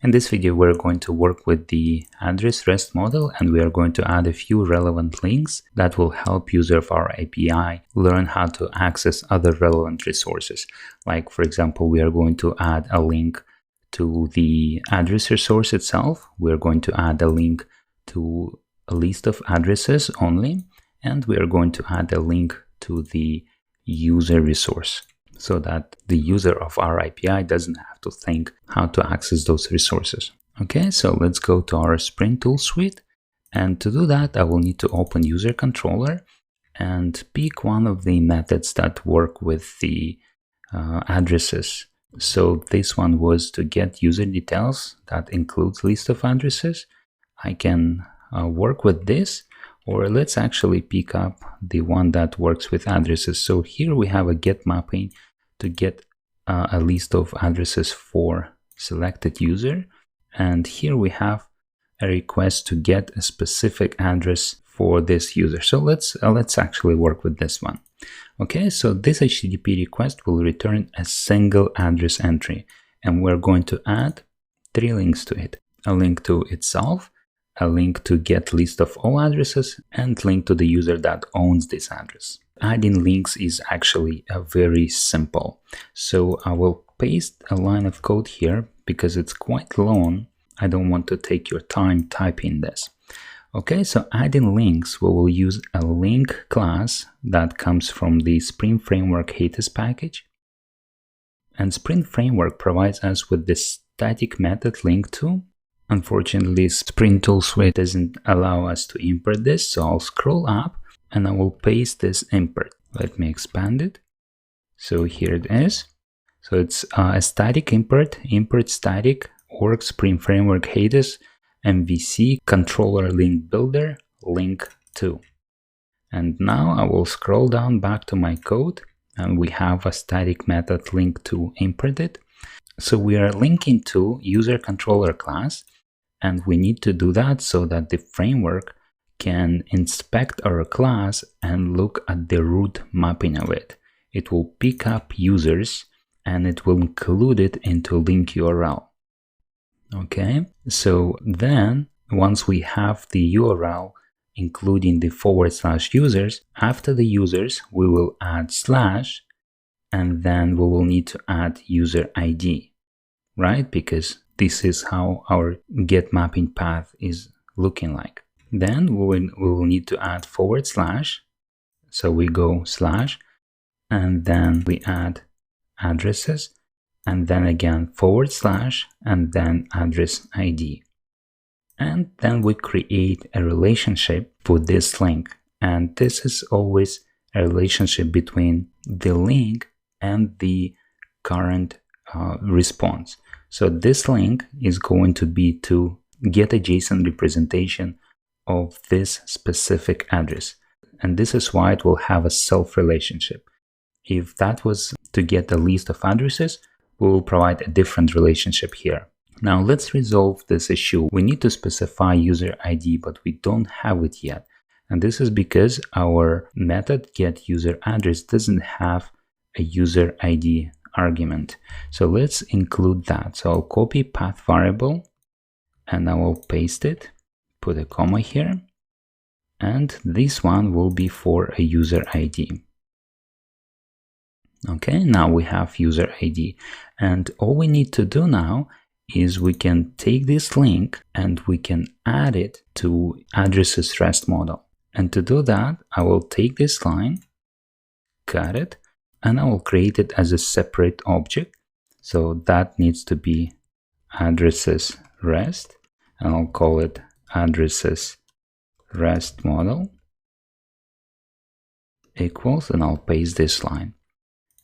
In this video, we're going to work with the address REST model, and we are going to add a few relevant links that will help user of our API learn how to access other relevant resources. Like, for example, we are going to add a link to the address resource itself. We're going to add a link to a list of addresses only, and we are going to add a link to the user resource, so that the user of our API doesn't have to think how to access those resources. Okay, so let's go to our Spring Tool suite. And to do that, I will need to open user controller and pick one of the methods that work with the addresses. So this one was to get user details that includes list of addresses. I can work with this, or let's actually pick up the one that works with addresses. So here we have a get mapping to get a list of addresses for selected user. And here we have a request to get a specific address for this user. So let's actually work with this one. Okay, so this HTTP request will return a single address entry, and we're going to add 3 links to it. A link to itself, a link to get list of all addresses, and link to the user that owns this address. Adding links is actually very simple. So I will paste a line of code here because it's quite long. I don't want to take your time typing this. Okay, so adding links, we will use a link class that comes from the Spring Framework HATES package. And Spring Framework provides us with this static method link to. Unfortunately, Spring Tool Suite doesn't allow us to import this, so I'll scroll up and I will paste this import. Let me expand it. So here it is. So it's a static import static org Spring Framework HATES MVC controller link builder link to. And now I will scroll down back to my code, and we have a static method link to imported. So we are linking to user controller class, and we need to do that so that the framework can inspect our class and look at the root mapping of it. It will pick up users and it will include it into link URL. Okay, so then once we have the URL including the /users, after the users we will add slash, and then we will need to add user ID, right? Because this is how our get mapping path is looking like. Then we will need to add /. So we go slash, and then we add addresses, and then again /, and then address ID. And then we create a relationship for this link. And this is always a relationship between the link and the current response. So this link is going to be to get a JSON representation of this specific address. And this is why it will have a self relationship. If that was to get a list of addresses, we will provide a different relationship here. Now let's resolve this issue. We need to specify user ID, but we don't have it yet. And this is because our method getUserAddress doesn't have a user ID argument. So let's include that. So I'll copy path variable and I will paste it, put a comma here, and this one will be for a user ID. Okay, now we have user ID, and all we need to do now is we can take this link and we can add it to addresses REST model. And to do that, I will take this line, cut it, and I will create it as a separate object. So that needs to be addresses REST, and I'll call it addresses REST model equals, and I'll paste this line.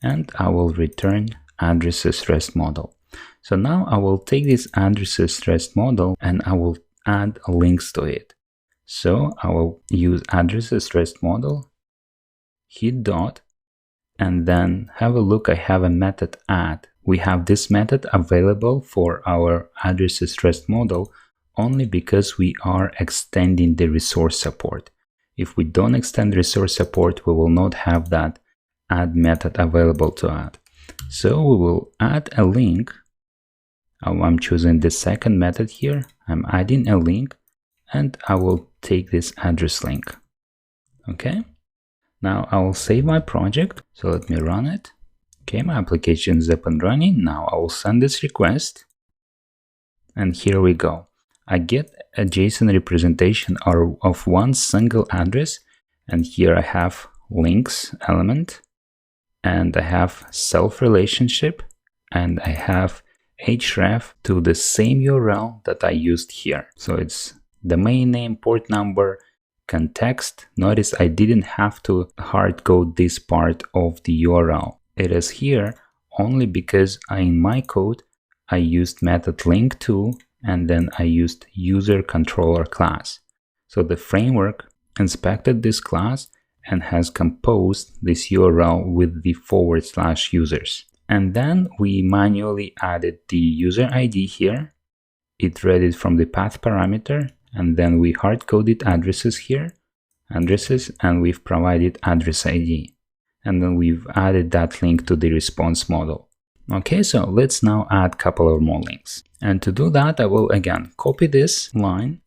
And I will return addresses REST model. So now I will take this addresses REST model and I will add links to it. So I will use addresses REST model, hit dot, and then have a look. I have a method add. We have this method available for our addresses REST model only because we are extending the resource support. If we don't extend resource support, we will not have that add method available to add. So we will add a link I'm choosing the second method here. I'm adding a link and I will take this address link. Okay. Now I will save my project. So let me run it. Okay, my application is up and running. Now I will send this request. And here we go. I get a JSON representation of one single address. And here I have links element. And I have self relationship. And I have href to the same URL that I used here. So it's domain name, port number, context. Notice I didn't have to hard code this part of the URL. It is here only because in my code I used method link to and then I used user controller class. So the framework inspected this class and has composed this URL with the / users. And then we manually added the user ID here. It read it from the path parameter, and then we hard-coded addresses here, and we've provided address ID. And then we've added that link to the response model. Okay, so let's now add a couple of more links. And to do that, I will again copy this line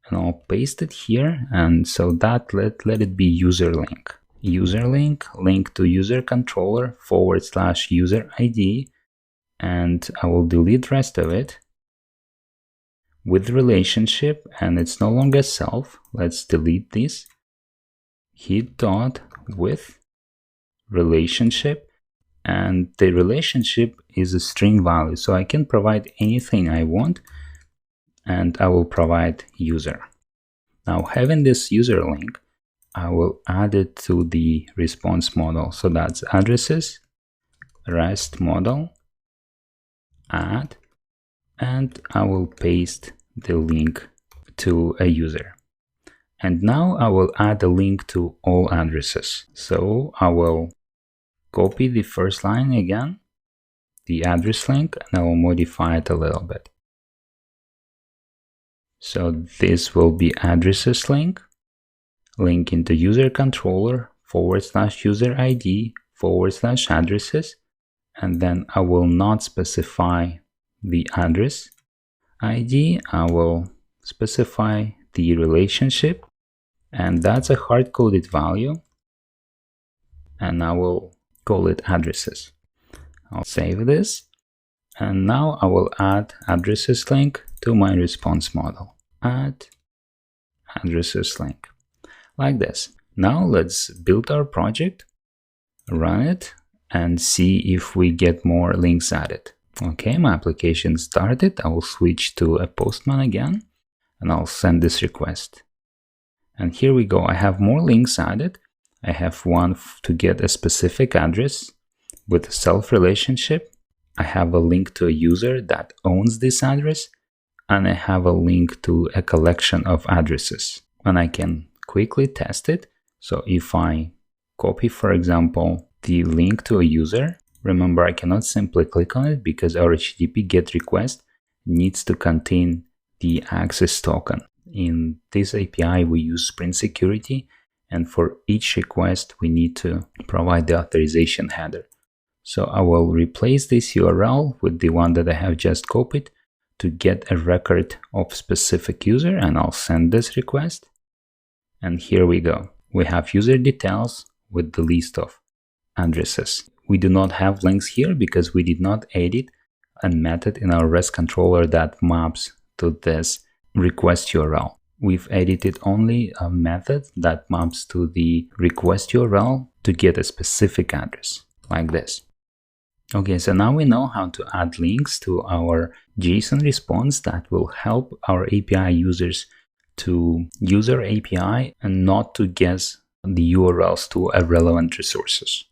and I'll paste it here. And so that let it be user link. User link to user controller / user ID, and I will delete rest of it with relationship, and it's no longer self. Let's delete this. Hit dot with relationship, and the relationship is a string value, so I can provide anything I want, and I will provide user. Now having this user link, I will add it to the response model. So that's addresses, REST model, add, and I will paste the link to a user. And now I will add a link to all addresses. So I will copy the first line again, the address link, and I will modify it a little bit. So this will be addresses link into user controller / user ID / addresses, and then I will not specify the address ID. I will specify the relationship, and that's a hard-coded value, and I will call it addresses. I'll save this, and now I will add addresses link to my response model. Add addresses link. Like this. Now let's build our project, run it, and see if we get more links added. Okay, my application started. I will switch to a Postman again, and I'll send this request. And here we go. I have more links added. I have one to get a specific address with a self relationship. I have a link to a user that owns this address, and I have a link to a collection of addresses. And I can quickly test it. So if I copy, for example, the link to a user, remember I cannot simply click on it because our HTTP GET request needs to contain the access token. In this API, we use Sprint Security, and for each request, we need to provide the authorization header. So I will replace this URL with the one that I have just copied to get a record of specific user, and I'll send this request. And here we go. We have user details with the list of addresses. We do not have links here because we did not edit a method in our REST controller that maps to this request URL. We've edited only a method that maps to the request URL to get a specific address, like this. Okay, so now we know how to add links to our JSON response that will help our API users to use our API and not to guess the URLs to irrelevant resources.